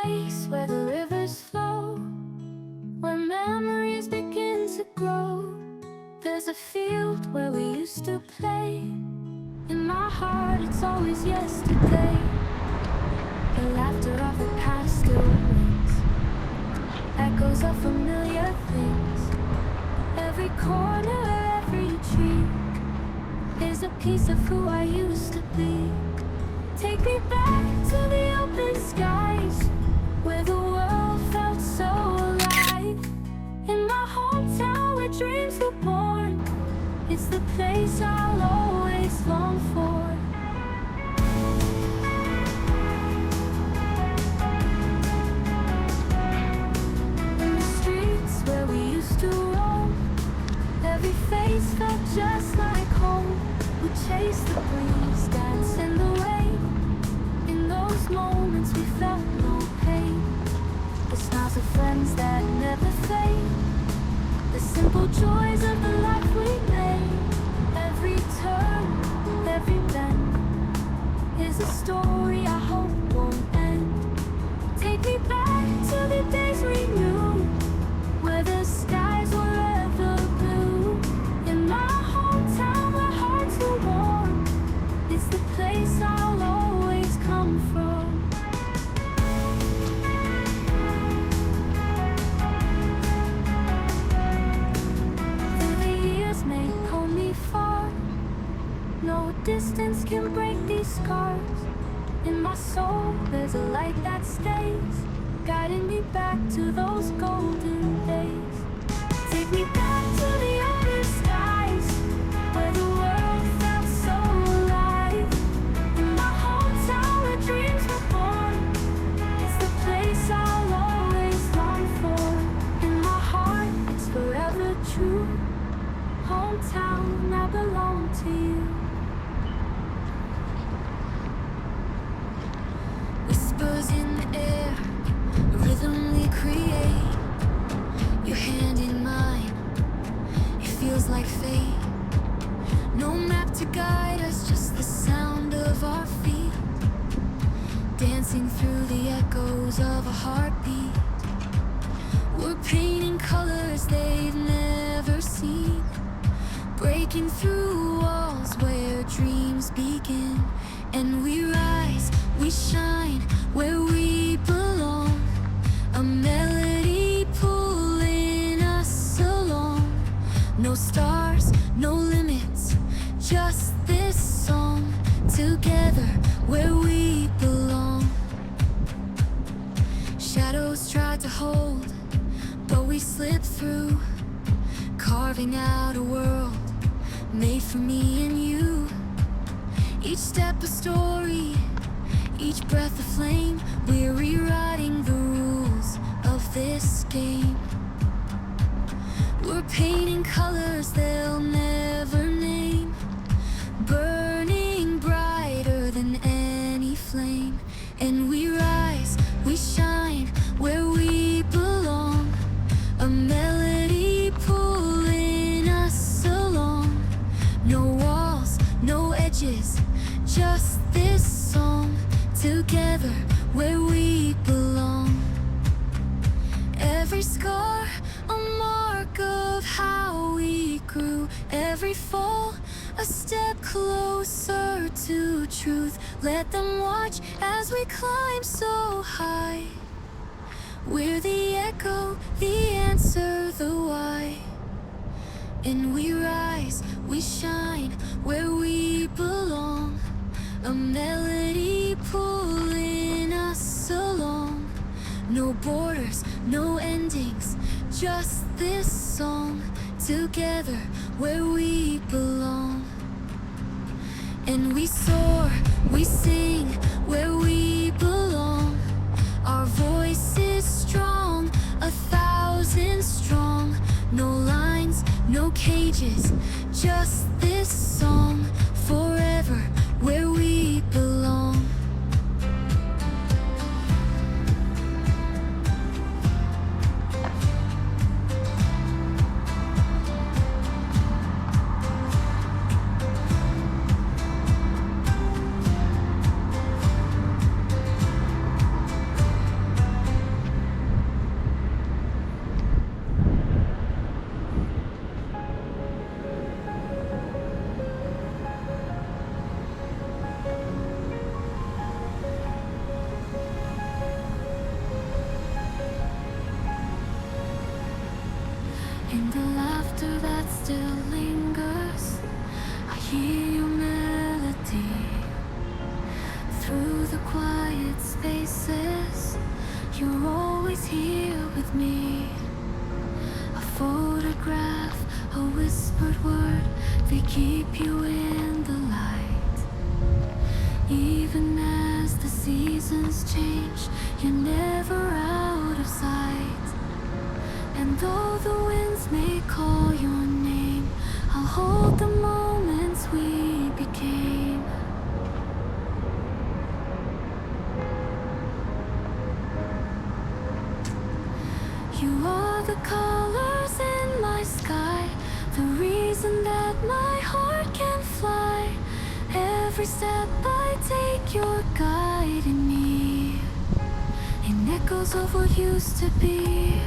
place where the rivers flow, where memories begin to grow. There's a field where we used to play. In my heart it's always yesterday. The laughter of the past still rings, echoes of familiar things. Every corner, every tree is a piece of who I used to be. Take me back to the open skies, where the world felt so alive. In my hometown where dreams were born, it's the place I'll always long for. In the streets where we used to roam, every face felt just like home. We chased the breeze, danced in the rain. In those moments we felt no pain. The smiles of friends that never fade, the simple joys of the life we made. Every turn, every bend is a story I hope won't end. Take me back to the days we knew, where the skies were ever blue. In my hometown where hearts were warm, it's the place I'll always come from. Through the years may pull me far, no distance can break these scars. In my soul there's a light that stays, guiding me back to those golden days. Take me back to the open skies, where the world felt so alive. In my hometown where dreams were born, it's the place I'll always long for. In my heart it's forever true. Hometown, I belong to you. Whispers in the air, a rhythm we create. Your hand in mine, it feels like fate. No map to guide us, just the sound of our feet, dancing through the echoes of a heartbeat. We're painting colors they've never seen, breaking through walls where dreams begin. And we rise, we shine where we belong, a melody pulling us along. No stars, no limits, just this song, together where we belong. Shadows tried to hold, but we slipped through, carving out a world made for me and you. Each step a story, each breath a flame. We're rewriting the rules of this game. We're painting colors they'll never name, burning brighter than any flame. And we rise, we shine where we belong, a melody pulling us along. No walls, no edges, just this song, together where we belong. Every scar, a mark of how we grew. Every fall, a step closer to truth. Let them watch as we climb so high. We're the echo, the answer, the why. And we rise, we shine where we belong, a melody pulling us along. No borders, no endings, just this song, together where we belong. And we soar, we sing where we belong. Our voices strong, 1,000 strong. No lines, no cages, just this song, forever where we belong. hear your melody through the quiet spaces. You're always here with me. A photograph, a whispered word, they keep you in the light. Even as the seasons change, you're never out of sight. And though the winds may call your name, I'll hold the moments we became. You are the colors in my sky, the reason that my heart can fly. Every step I take, you're guiding me in echoes of what used to be.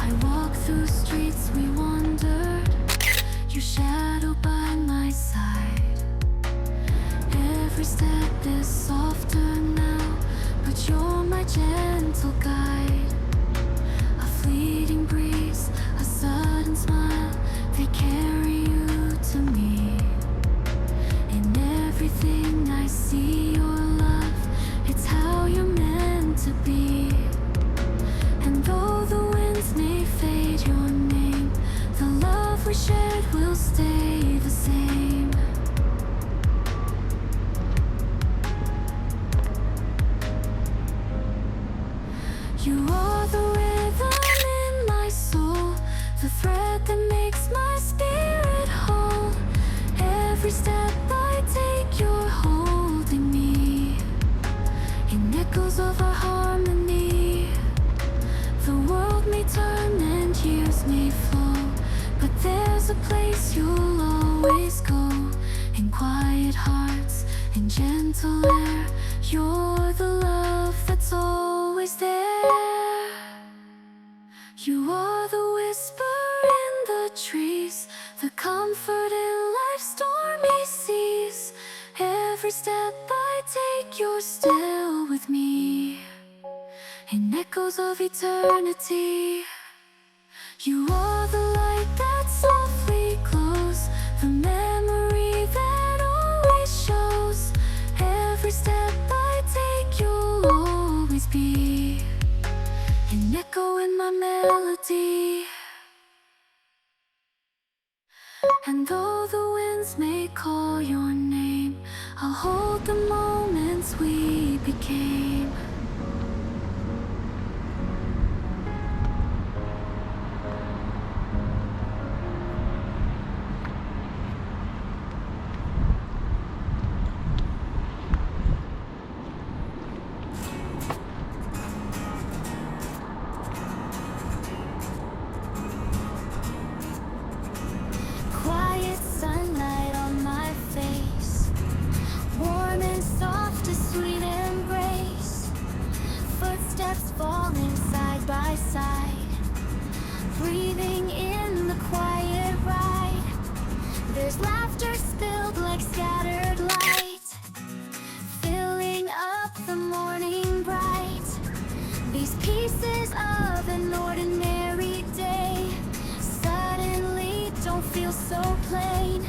I walk through streets we wandered, your shadow by my side. Every step is softer now, but you're my gentle guide. A fleeting breeze, a sudden smile, they carry you to me. In everything I see your love, it's how you're meant to be. And though the winds may fade your name, the love we shared will stay the same. You are the rhythm in my soul, the thread that makes my spirit whole. Every step I take, you're holding me in echoes of our harmony. The world may turn and years may flow, but there's a place you'll always go. In quiet hearts, in gentle air, you're the love that's always there. You are the whisper in the trees, the comfort in life's stormy seas. Every step I take, you're still with me in echoes of eternity. You are the light that softly glows, the memory that always shows. Every step I take, you'll always be an echo in my melody. And though the winds may call your name, I'll hold the moments we became. Quiet sunlight on my face, warm and soft, a sweet embrace. Footsteps falling side by side, breathing in the quiet ride. There's laughter spilled like scattered light, filling up the morning bright. These pieces of an ordinary day suddenly don't feel so plain,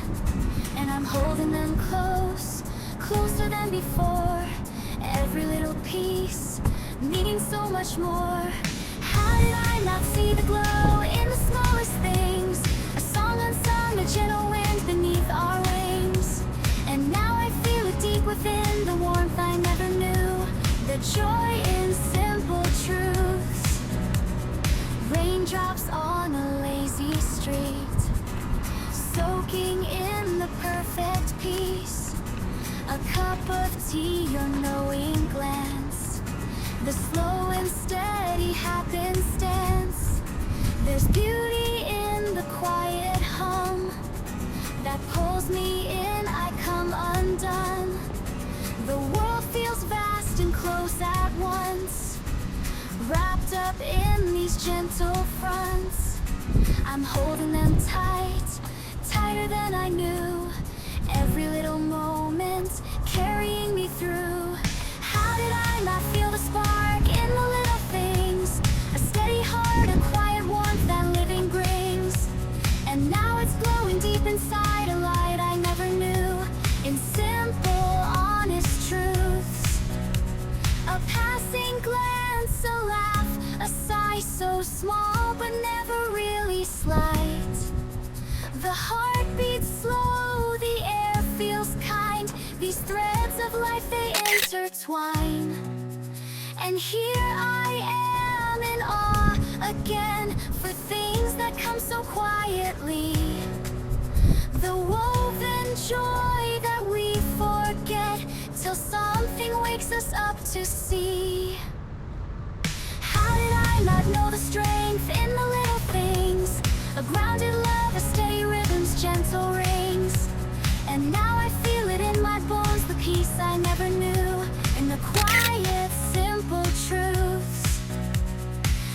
and I'm holding them close, closer than before. Every little piece meaning so much more. How did I not see the glow in the smallest things? A song unsung, a gentle wind beneath our wings. And now I feel it deep within, the warmth I never knew, the joy in simple truths. Raindrops on a lazy street, soaking in the perfect peace. A cup of tea, your knowing glance, the slow and steady happenstance. There's beauty in the quiet hum that pulls me in, I come undone. The world feels vast and close at once, wrapped up in these gentle fronts. I'm holding them tight, tighter than I knew. Every little moment carries small but never really slight. The heart beats slow, the air feels kind. These threads of life, they intertwine. And here I am in awe again, for things that come so quietly. The woven joy that we forget, till something wakes us up to see. How did I not know the strength in the little things? A grounded love, a steady rhythm's gentle rings. And now I feel it in my bones, the peace I never knew, in the quiet, simple truths.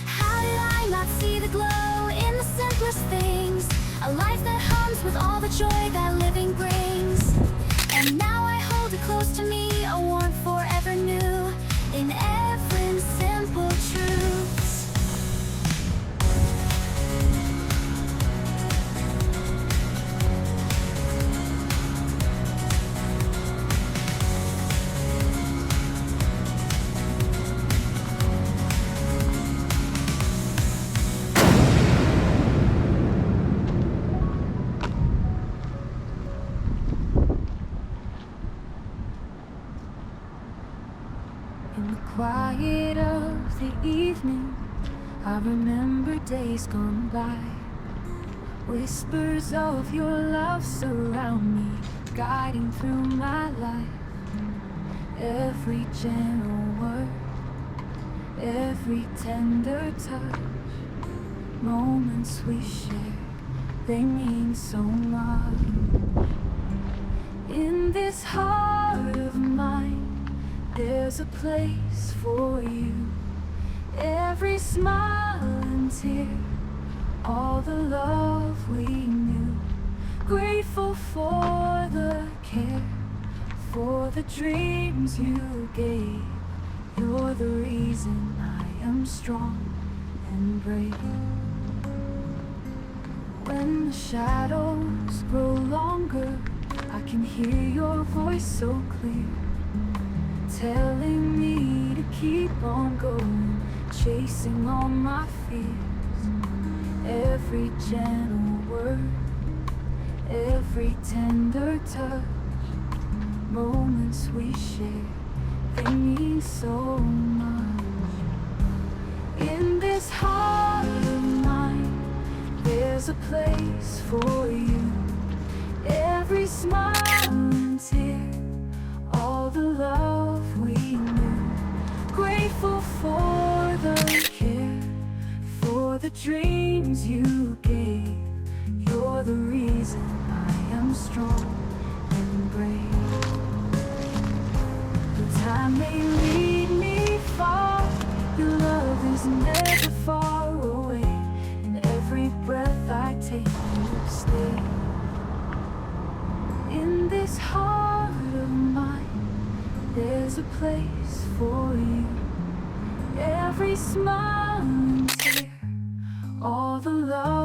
How did I not see the glow in the simplest things? A life that hums with all the joy that living brings. And now I hold it close to me, a warmth forever new, in every simple truths. In the quiet of the evening, I remember days gone by. Whispers of your love surround me, guiding through my life. Every gentle word, every tender touch, moments we share, they mean so much. In this heart of mine, there's a place for you. Every smile and tear, all the love we knew. Grateful for the care, for the dreams you gave. You're the reason I am strong and brave. When the shadows grow longer, I can hear your voice so clear, telling me to keep on going, chasing all my fears. Every gentle word, every tender touch, moments we share, they mean so much. In this heart of mine, there's a place for you. Every smile and tear, all the love we knew. Grateful for the care, for the dreams you gave. You're the reason I am strong and brave. The time may lead me far, your love is never far away. In every breath I take, you stay. In this heart of mine, there's a place for you. Every smile and tear, all the love